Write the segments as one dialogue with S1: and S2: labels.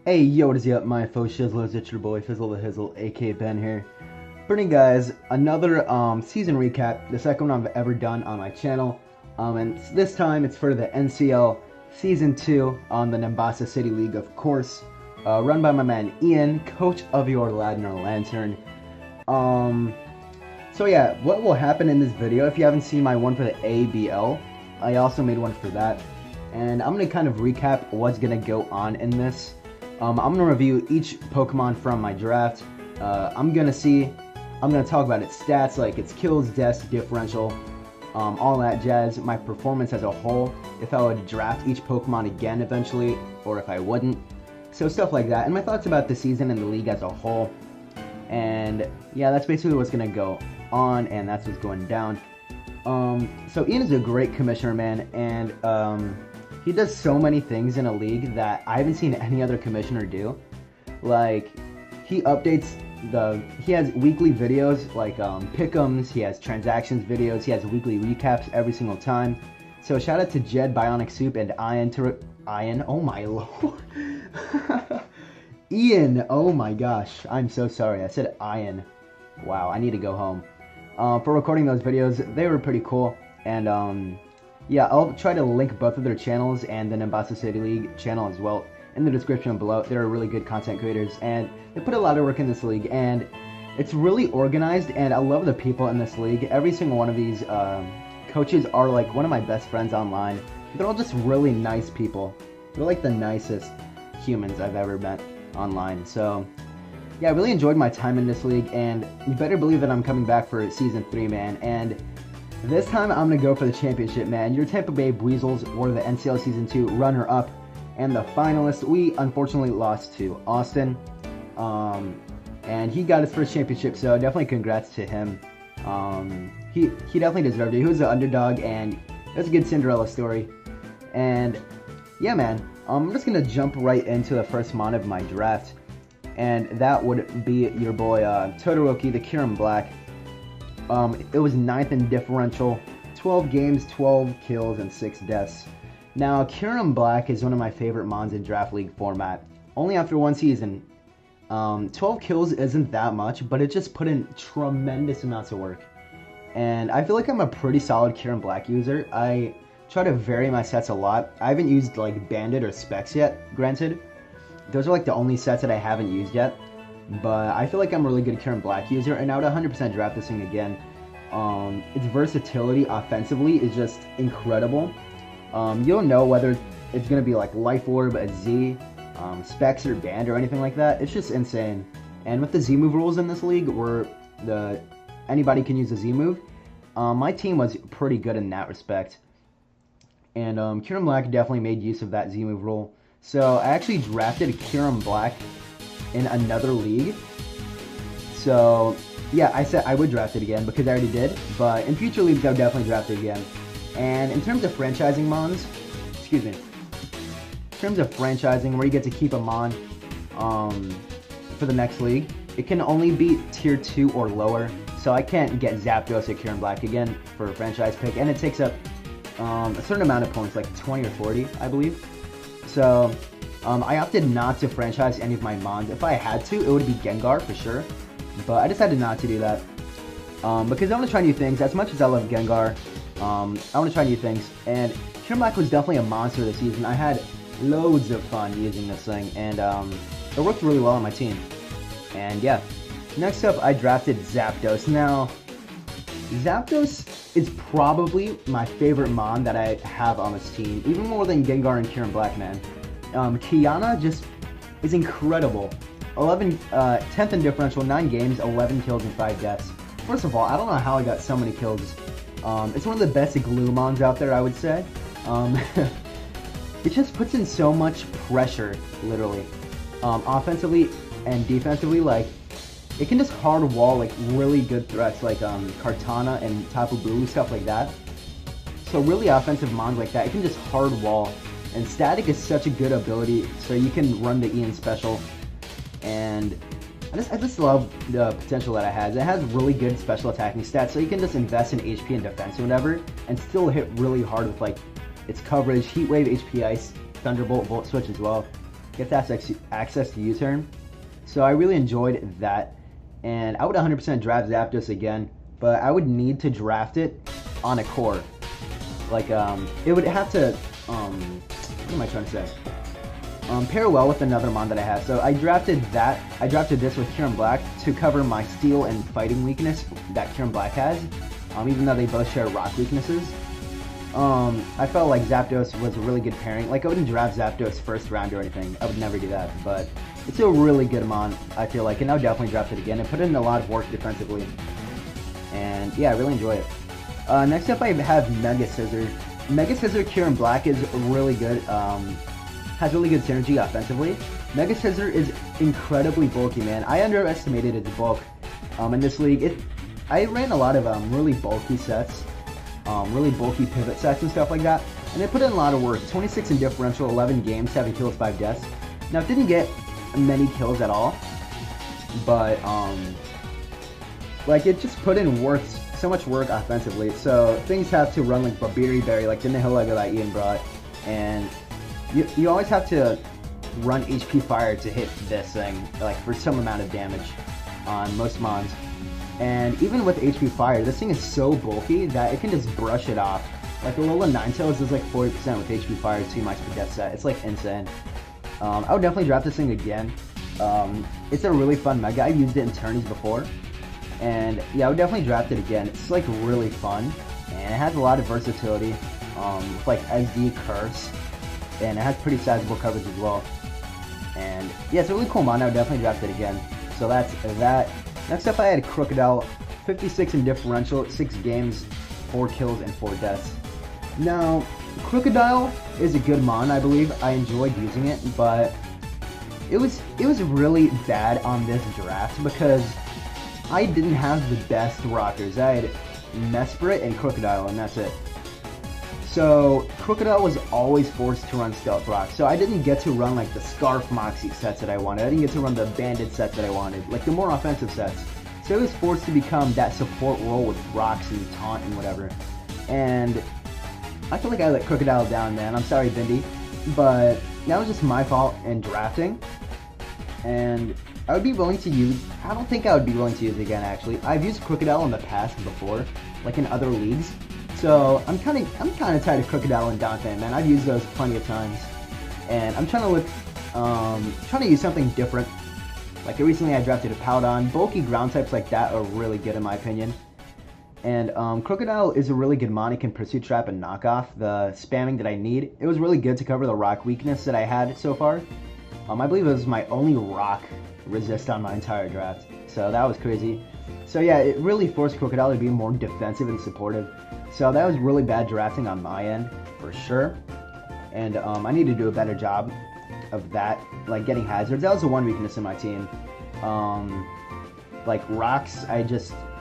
S1: Hey, yo, what is up, my faux shizzlers? It's your boy Fizzle the Hizzle, aka Ben here. Bringing guys another season recap, the second one I've ever done on my channel. And this time it's for the NCL Season 2 on the Mombasa City League, of course. Run by my man Ian, coach of your Ladner Lantern. So yeah, what will happen in this video, if you haven't seen my one for the AABL, I also made one for that. And I'm going to kind of recap what's going to go on in this. I'm going to review each Pokemon from my draft. I'm going to talk about its stats, like its kills, deaths, differential, all that jazz, my performance as a whole, if I would draft each Pokemon again eventually, or if I wouldn't. So stuff like that, and my thoughts about the season and the league as a whole. And yeah, that's basically what's going to go on, and that's what's going down. So Ian is a great commissioner, man, and he does so many things in a league that I haven't seen any other commissioner do. Like, he updates he has weekly videos, like pick'ems, he has transactions videos, he has weekly recaps every single time. So shout out to Jed, Bionic Soup, and Ian, oh my lord. Ian, oh my gosh, I'm so sorry, I said Ian. Wow, I need to go home. For recording those videos, they were pretty cool, and yeah, I'll try to link both of their channels and the Mombasa City League channel as well in the description below. They're really good content creators, and they put a lot of work in this league, and it's really organized, and I love the people in this league. Every single one of these coaches are like one of my best friends online. They're all just really nice people. They're like the nicest humans I've ever met online. So yeah, I really enjoyed my time in this league, and you better believe that I'm coming back for Season 3, man. And this time I'm going to go for the championship, man. Your Tampa Bay Buizels were the NCL Season 2 runner-up and the finalists. We unfortunately lost to Austin, and he got his first championship, so definitely congrats to him. He definitely deserved it. He was the underdog, and it was a good Cinderella story. And yeah, man, I'm just going to jump right into the first mon of my draft, and that would be your boy Todoroki, the Kyurem Black. It was 9th in differential, 12 games, 12 kills, and 6 deaths. Now, Kyurem Black is one of my favorite mons in Draft League format. Only after one season. 12 kills isn't that much, but it just put in tremendous amounts of work. And I feel like I'm a pretty solid Kyurem Black user. I try to vary my sets a lot. I haven't used like Bandit or Specs yet, granted. Those are like the only sets that I haven't used yet. But I feel like I'm a really good Kyurem Black user, and I would 100% draft this thing again. Its versatility offensively is just incredible. You don't know whether it's going to be like Life Orb, a Z, Specs, or Band, or anything like that. It's just insane. And with the Z move rules in this league, where anybody can use a Z move, my team was pretty good in that respect. And Kyurem Black definitely made use of that Z move rule. So I actually drafted Kyurem Black in another league. So yeah, I said I would draft it again because I already did, but in future leagues I would definitely draft it again. And in terms of franchising mons, in terms of franchising where you get to keep a mon for the next league, it can only be tier 2 or lower. So I can't get Zapdos or Kyurem Black again for a franchise pick, and it takes up a certain amount of points, like 20 or 40, I believe. So I opted not to franchise any of my mons. If I had to, it would be Gengar for sure, but I decided not to do that because I want to try new things. As much as I love Gengar, I want to try new things, and Kyurem Black was definitely a monster this season. I had loads of fun using this thing, and it worked really well on my team. And yeah, next up I drafted Zapdos. Now, Zapdos is probably my favorite mon that I have on this team, even more than Gengar and Kyurem Black, man. Kiana just is incredible. 10th in differential, 9 games, 11 kills, and 5 deaths. First of all, I don't know how I got so many kills. It's one of the best glue mons out there, I would say. It just puts in so much pressure, literally. Offensively and defensively, like, it can just hard wall like really good threats like Kartana and Tapu Bulu, stuff like that. So really offensive mons like that, it can just hard wall. And Static is such a good ability, so you can run the Ian special. And I just love the potential that it has. It has really good special attacking stats, so you can just invest in HP and defense or whatever, and still hit really hard with like its coverage, Heat Wave, HP Ice, Thunderbolt, Volt Switch as well. gets access to U-turn. So I really enjoyed that. And I would 100% draft Zapdos again, but I would need to draft it on a core. Like, it would have to, what am I trying to say? Pair well with another mon that I have. So I drafted that. I drafted this with Kieran Black to cover my steel and fighting weakness that Kieran Black has. Even though they both share rock weaknesses. I felt like Zapdos was a really good pairing. Like, I wouldn't draft Zapdos first round or anything. I would never do that. But it's a really good mon, I feel like. And I would definitely draft it again and put in a lot of work defensively. And yeah, I really enjoy it. Next up, I have Mega Scissor. Mega Scissor Kieran Black is really good. Has really good synergy offensively. Mega Scissor is incredibly bulky, man. I underestimated its bulk in this league. I ran a lot of really bulky sets, really bulky pivot sets and stuff like that, and they put in a lot of work. 26 in differential, 11 games, 7 kills, 5 deaths. Now, it didn't get many kills at all, but like, it just put in work, so much work offensively. So things have to run like Babiri Berry, like the Nihilego that Ian brought, and you always have to run HP Fire to hit this thing, like, for some amount of damage on most mons. And even with HP Fire, this thing is so bulky that it can just brush it off. Like, Alola Ninetales is like 40% with HP Fire, 2 mics per death set. It's like insane. I would definitely draft this thing again. It's a really fun mega. I've used it in tourneys before. And yeah, I would definitely draft it again. It's like really fun. And it has a lot of versatility with like SD Curse. And it has pretty sizable coverage as well. And yeah, it's a really cool mon. I would definitely draft it again. So that's that. Next up, I had Crocodile, 56 in differential, 6 games, 4 kills, and 4 deaths. Now, Crocodile is a good mon, I believe. I enjoyed using it, but it was really bad on this draft because I didn't have the best rockers. I had Mesprit and Crocodile, and that's it. So, Crocodile was always forced to run Stealth Rock, so I didn't get to run like the Scarf Moxie sets that I wanted. I didn't get to run the Bandit sets that I wanted, like the more offensive sets. So it was forced to become that support role with Rocks and Taunt and whatever. And I feel like I let Crocodile down, man. I'm sorry, Bindi. But that was just my fault in drafting. And I would be willing to use, I don't think I would be willing to use it again, actually. I've used Crocodile in the past before, like in other leagues. So I'm kind of tired of Crocodile and Dante, man. I've used those plenty of times, and I'm trying to use something different. Like recently, I drafted a Powdon. Bulky ground types like that are really good in my opinion. And Crocodile is a really good mon. It can Pursuit Trap and knock off the spamming that I need. It was really good to cover the rock weakness that I had so far. I believe it was my only rock resist on my entire draft, so that was crazy. So yeah, it really forced Crocodile to be more defensive and supportive. So that was really bad drafting on my end, for sure. And I need to do a better job of that, like getting hazards. That was the one weakness in my team. Like rocks, it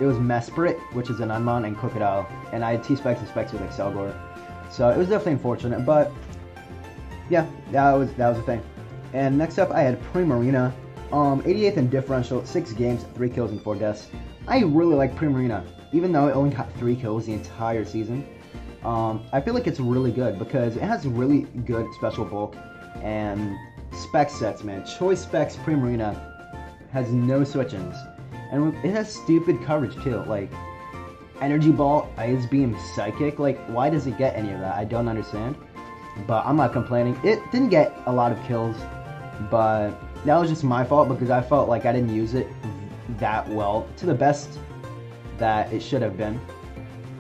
S1: was Mesprit, which is an Unmon, and Crocodile. And I had T-Specs and Specs with Excelgor. So it was definitely unfortunate, but yeah, that was the thing. And next up, I had Primarina. 88th in differential, 6 games, 3 kills, and 4 deaths. I really like Primarina, even though it only got 3 kills the entire season. I feel like it's really good because it has really good special bulk and spec sets, man. Choice Specs Primarina has no switch-ins. And it has stupid coverage too, like Energy Ball, Ice Beam, Psychic. Like, why does it get any of that? I don't understand. But I'm not complaining. It didn't get a lot of kills, but that was just my fault because I felt like I didn't use it that well to the best that it should have been.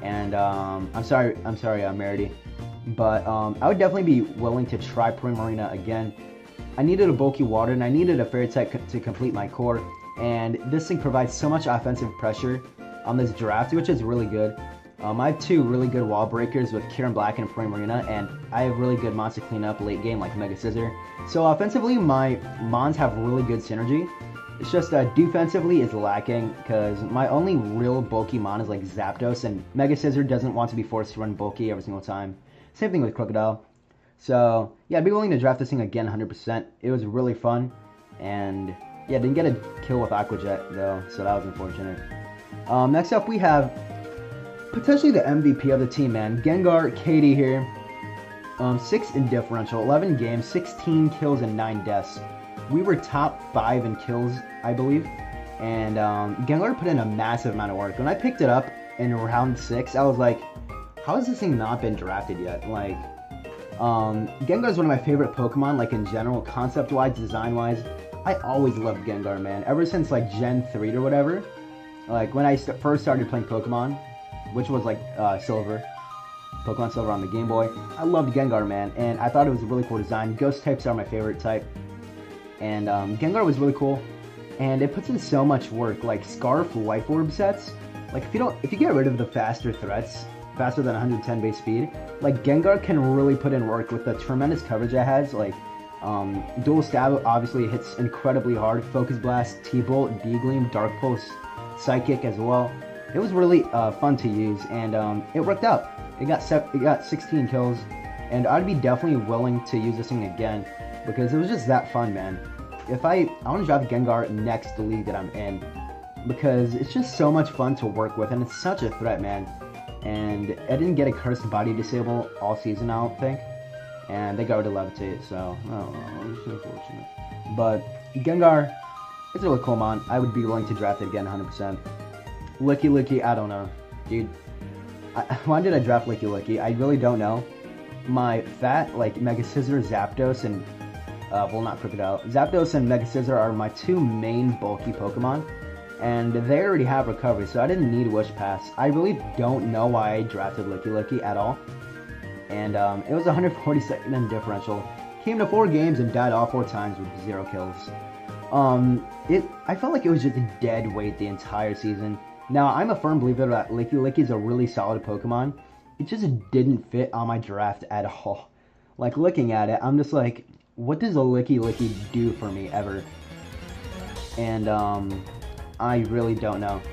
S1: And I'm sorry, Merity. But I would definitely be willing to try Primarina again. I needed a bulky water and I needed a fairy type to complete my core. And this thing provides so much offensive pressure on this draft, which is really good. I have 2 really good wall breakers with Kieran Black and Primarina, and I have really good mons to clean up late game like Mega Scissor. So offensively, my mons have really good synergy. It's just defensively is lacking because my only real bulky mon is like Zapdos, and Mega Scissor doesn't want to be forced to run bulky every single time. Same thing with Crocodile. So yeah, I'd be willing to draft this thing again 100%. It was really fun, and yeah, didn't get a kill with Aqua Jet though, so that was unfortunate. Next up, we have potentially the MVP of the team, man. Gengar, Katie here. 6 in differential, 11 games, 16 kills, and 9 deaths. We were top 5 in kills, I believe. And Gengar put in a massive amount of work. When I picked it up in round 6, I was like, how has this thing not been drafted yet? Like, Gengar is one of my favorite Pokemon, like in general, concept-wise, design-wise. I always loved Gengar, man. Ever since like Gen 3 or whatever. Like when I first started playing Pokemon, which was like Silver. Pokemon Silver on the Game Boy. I loved Gengar, man, and I thought it was a really cool design. Ghost types are my favorite type. And Gengar was really cool. And it puts in so much work, like Scarf Life Orb sets. Like if you get rid of the faster threats, faster than 110 base speed, like Gengar can really put in work with the tremendous coverage it has. Like Dual Stab obviously hits incredibly hard. Focus Blast, T-Bolt, D-Gleam, Dark Pulse, Psychic as well. It was really fun to use, and it worked out. It got 16 kills, and I'd be definitely willing to use this thing again because it was just that fun, man. I want to draft Gengar next league that I'm in because it's just so much fun to work with, and it's such a threat, man. And I didn't get a cursed body disable all season, I don't think, and they got rid of Levitate, so I don't know, it's unfortunate. But Gengar, it's a really cool mon. I would be willing to draft it again 100%. Licky, I don't know, dude. Why did I draft Licky? I really don't know. My fat, like, Mega Scissor, Zapdos, and, well, not Crocodile. Zapdos and Mega Scissor are my 2 main bulky Pokemon, and they already have recovery, so I didn't need Wish Pass. I really don't know why I drafted Licky at all. And, it was 142nd in differential. Came to 4 games and died all 4 times with 0 kills. I felt like it was just a dead weight the entire season. Now, I'm a firm believer that Licky is a really solid Pokemon. It just didn't fit on my draft at all. Like, looking at it, I'm just like, what does a Licky do for me ever? And, I really don't know.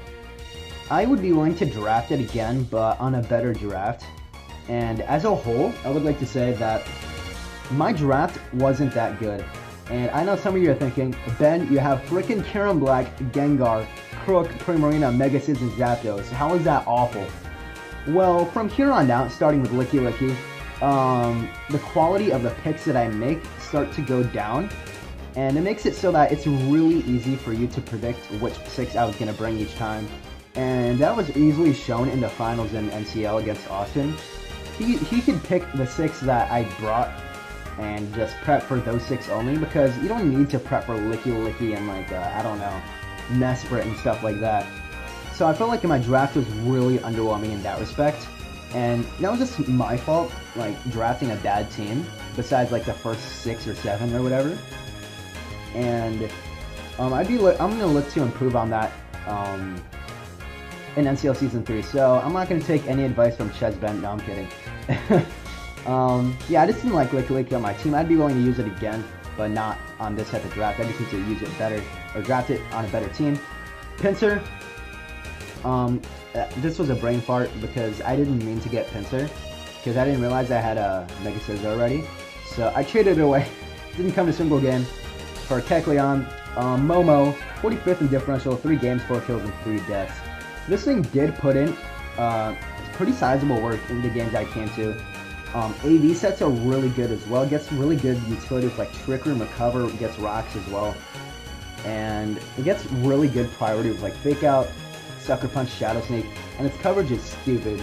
S1: I would be willing to draft it again, but on a better draft. And as a whole, I would like to say that my draft wasn't that good. And I know some of you are thinking, Ben, you have frickin' Karen Black, Gengar, Crook, Primarina, Mega Scizz, and Zapdos. How is that awful? Well, from here on out, starting with Licky, the quality of the picks that I make start to go down. And it makes it so that it's really easy for you to predict which 6 I was going to bring each time. And that was easily shown in the finals in NCL against Austin. He could pick the 6 that I brought and just prep for those 6 only, because you don't need to prep for Licky and like, I don't know, Mesprit and stuff like that. So I felt like my draft was really underwhelming in that respect, and that was just my fault, like drafting a bad team, besides like the first 6 or 7 or whatever. And I'm gonna look to improve on that in NCL Season 3, so I'm not gonna take any advice from Chesben. No, I'm kidding. Yeah, I just didn't like Licky on my team. I'd be willing to use it again, but not on this type of draft. I just need to use it better, or draft it on a better team. Pinsir, this was a brain fart because I didn't mean to get Pinsir, because I didn't realize I had a Mega Scizor already. So I traded it away. Didn't come to a single game. For Kecleon, Momo, 45th in differential, 3 games, 4 kills, and 3 deaths. This thing did put in pretty sizable work in the games I came to. AV sets are really good as well. It gets really good utilities like Trick Room, Recover, gets rocks as well. And it gets really good priority with like Fake Out, Sucker Punch, Shadow Sneak, and its coverage is stupid.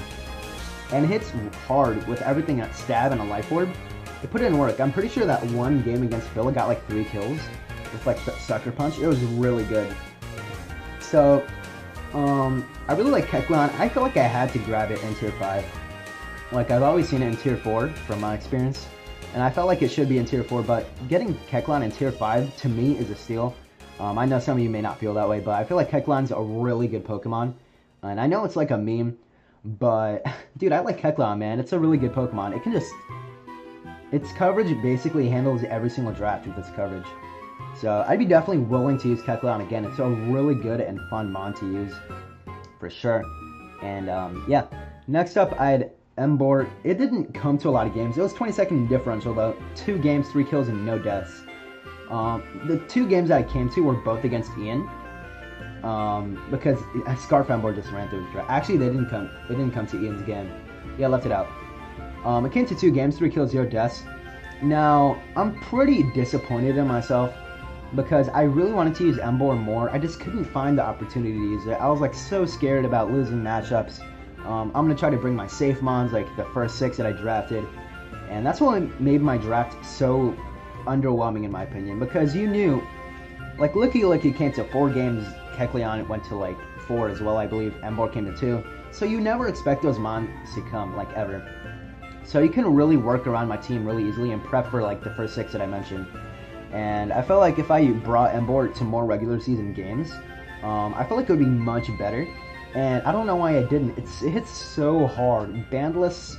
S1: And it hits hard with everything at Stab and a Life Orb. It put in work. I'm pretty sure that one game against Phil got like 3 kills with like Sucker Punch. It was really good. So, I really like Kecleon. I feel like I had to grab it in Tier 5. Like, I've always seen it in Tier 4 from my experience, and I felt like it should be in Tier 4, but getting Kecleon in Tier 5 to me is a steal. I know some of you may not feel that way, but I feel like Kecleon's a really good Pokemon, and I know it's like a meme, but dude, I like Kecleon, man. It's a really good Pokemon. It can just... its coverage basically handles every single draft with its coverage. So I'd be definitely willing to use Kecleon again. It's a really good and fun mon to use, for sure. And yeah, next up I had Emboar. It didn't come to a lot of games. It was 22nd in differential though. 2 games, 3 kills, and no deaths. The 2 games that I came to were both against Ian. Because Scarf Emboar just ran through the draft. Actually, it didn't come to Ian's game. Yeah, I left it out. It came to 2 games, 3 kills, 0 deaths. Now, I'm pretty disappointed in myself because I really wanted to use Embor more. I just couldn't find the opportunity to use it. I was like so scared about losing matchups. I'm going to try to bring my safe mons, like the first 6 that I drafted. And that's what made my draft so underwhelming in my opinion, because you knew, like Licky came to 4 games, Kecleon went to like 4 as well, I believe, Embor came to 2. So you never expect those mons to come, like ever. So you can really work around my team really easily and prep for like the first 6 that I mentioned. And I felt like if I brought Embor to more regular season games, I felt like it would be much better. And I don't know why I didn't. It hits so hard. Bandless,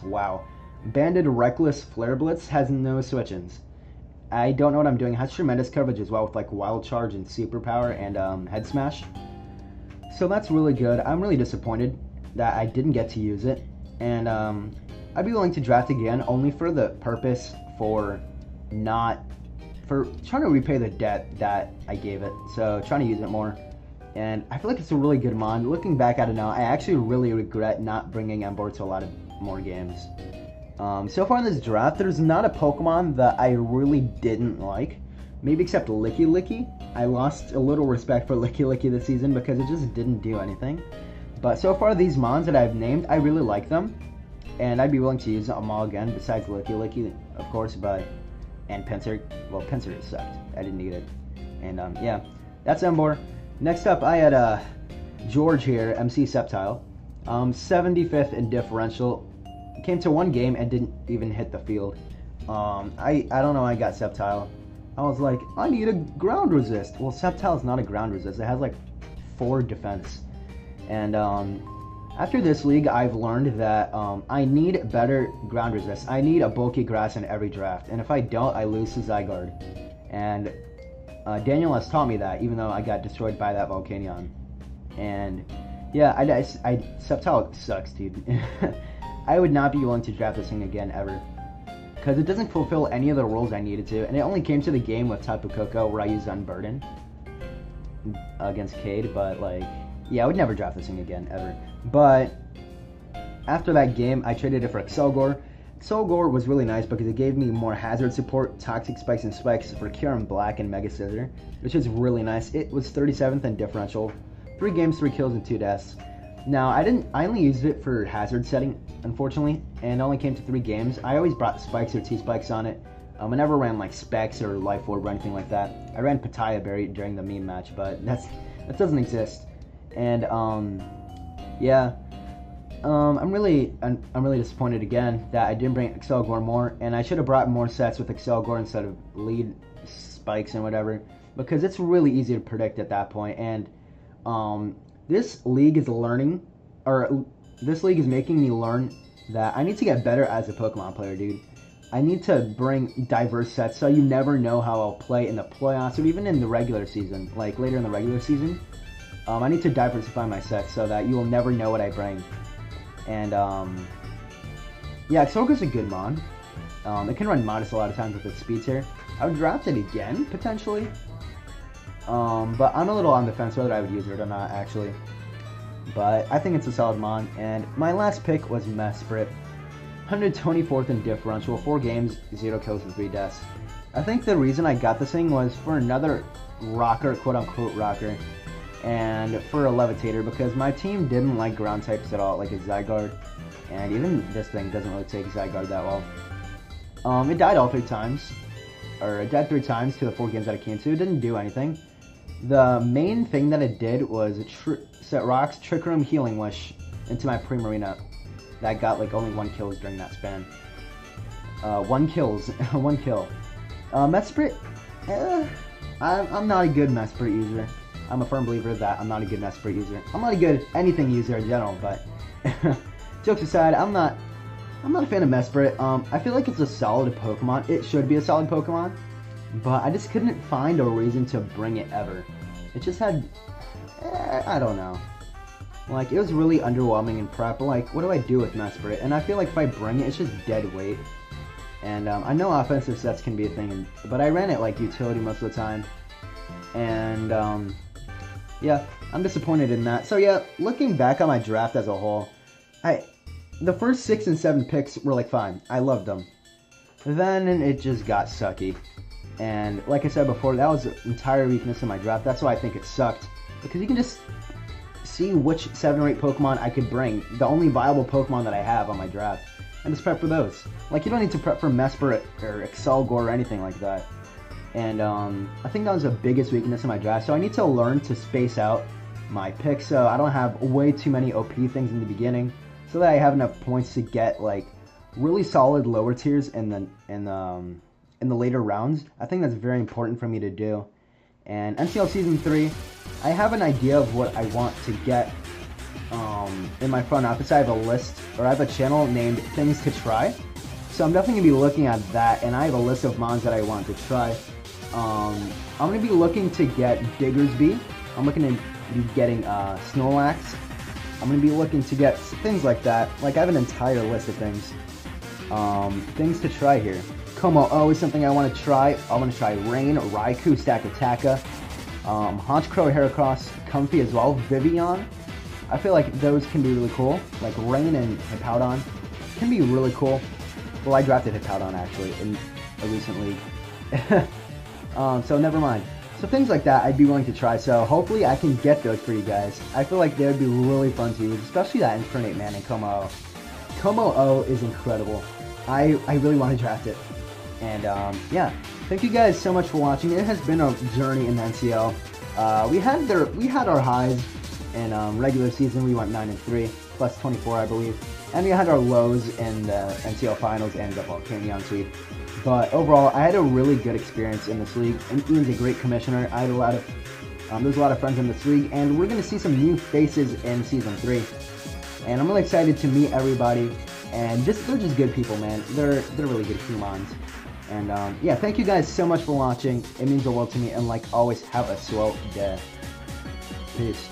S1: wow. Banded Reckless Flare Blitz has no switch-ins. I don't know what I'm doing. It has tremendous coverage as well with like Wild Charge and Superpower and Head Smash. So that's really good. I'm really disappointed that I didn't get to use it. And I'd be willing to draft again only for the purpose for trying to repay the debt that I gave it. So trying to use it more. And I feel like it's a really good mon. Looking back at it now, I actually really regret not bringing Embor to a lot of more games. So far in this draft, there's not a Pokemon that I really didn't like. Maybe except Licky. I lost a little respect for Licky this season because it just didn't do anything. But so far, these mons that I've named, I really like them. And I'd be willing to use them all again, besides Licky, of course, and Pinsir. Well, Pinsir sucked. I didn't need it. And yeah, that's Embor. Next up, I had George here, MC Sceptile. 75th in differential. Came to 1 game and didn't even hit the field. I don't know why I got Sceptile. I was like, I need a ground resist. Well, Sceptile is not a ground resist. It has like 4 defense. And after this league, I've learned that I need better ground resist. I need a bulky grass in every draft. And if I don't, I lose to Zygarde. And Daniel has taught me that, even though I got destroyed by that Volcanion. And yeah, Sceptile sucks, dude. I would not be willing to draft this thing again ever, because it doesn't fulfill any of the roles I needed to, and it only came to the game with Tapu Koko where I used Unburden against Cade, but like, yeah, I would never draft this thing again ever. But after that game, I traded it for Excelgor. Excelgor was really nice because it gave me more hazard support, Toxic Spikes and Spikes for Kyurem Black and Mega Scissor, which is really nice. It was 37th in differential, 3 games, 3 kills, and 2 deaths. Now, I only used it for hazard setting, unfortunately, and it only came to 3 games. I always brought spikes or T-spikes on it. I never ran like Specs or Life Orb or anything like that. I ran Pataya Berry during the meme match, but that doesn't exist. And yeah, I'm really disappointed again that I didn't bring Excelgor more, and I should have brought more sets with Excelgor instead of lead spikes and whatever, because it's really easy to predict at that point. And this league is making me learn that I need to get better as a Pokemon player, dude. I need to bring diverse sets so you never know how I'll play in the playoffs or even in the regular season, like later in the regular season. I need to diversify my sets so that you will never know what I bring. And yeah, Excelgor's a good mon. It can run Modest a lot of times with its speed tier. I would draft it again, potentially. But I'm a little on the fence whether I would use it or not, actually. But I think it's a solid mon. And my last pick was Mesprit. 124th in differential, 4 games, 0 kills, and 3 deaths. I think the reason I got this thing was for another rocker, quote-unquote rocker, and for a levitator, because my team didn't like ground types at all, like a Zygarde. And even this thing doesn't really take Zygarde that well. It died all 3 times. Or it died 3 times to the 4 games that it came to. It didn't do anything. The main thing that it did was set Rock's Trick Room Healing Wish into my Primarina. That got like only 1 kills during that span. 1 kills. 1 kill. Mesprit, I'm not a good Mesprit user. I'm a firm believer that I'm not a good Mesprit user. I'm not a good anything user in general, but jokes aside, I'm not a fan of Mesprit. I feel like it's a solid Pokemon. It should be a solid Pokemon, but I just couldn't find a reason to bring it ever. It just had, I don't know. Like, it was really underwhelming in prep. Like, what do I do with Mesprit? And I feel like if I bring it, it's just dead weight. And I know offensive sets can be a thing, but I ran it like utility most of the time. And yeah, I'm disappointed in that. So yeah, looking back on my draft as a whole, the first 6 and 7 picks were like fine. I loved them. Then it just got sucky. And like I said before, that was the entire weakness of my draft. That's why I think it sucked. Because you can just see which 7 or 8 Pokemon I could bring. The only viable Pokemon that I have on my draft. And just prep for those. Like, you don't need to prep for Mesper or Excelgor or anything like that. And I think that was the biggest weakness of my draft. So I need to learn to space out my picks so I don't have way too many OP things in the beginning. So that I have enough points to get, like, really solid lower tiers in the later rounds. I think that's very important for me to do. And NCL Season 3, I have an idea of what I want to get in my front office. I have a list, or I have a channel named Things to Try. So I'm definitely going to be looking at that, and I have a list of mons that I want to try. I'm going to be looking to get Diggersby. I'm looking to be getting Snorlax. I'm going to be looking to get things like that. Like, I have an entire list of things. Things to try here. Como-O is something I want to try. I want to try Rain, Raikou, Stakataka, Honchkrow, Heracross, Comfy as well, Vivian. I feel like those can be really cool. Like Rain and Hippowdon can be really cool. Well, I drafted Hippowdon actually in a recent league. So never mind. So things like that I'd be willing to try. So hopefully I can get those for you guys. I feel like they would be really fun to use, especially that Infernape Man and Como-O. Como-O is incredible. I really want to draft it. And yeah, thank you guys so much for watching. It has been a journey in the NCL. We had our highs in regular season. We went 9-3, plus 24, I believe. And we had our lows in the NCL finals and the Volcanion sweep. But overall, I had a really good experience in this league. And Ian's a great commissioner. I had a lot of there's a lot of friends in this league, and we're gonna see some new faces in Season 3. And I'm really excited to meet everybody. And they're just good people, man. They're really good humans. And yeah, thank you guys so much for watching. It means the world to me. And like always, have a swell day. Peace.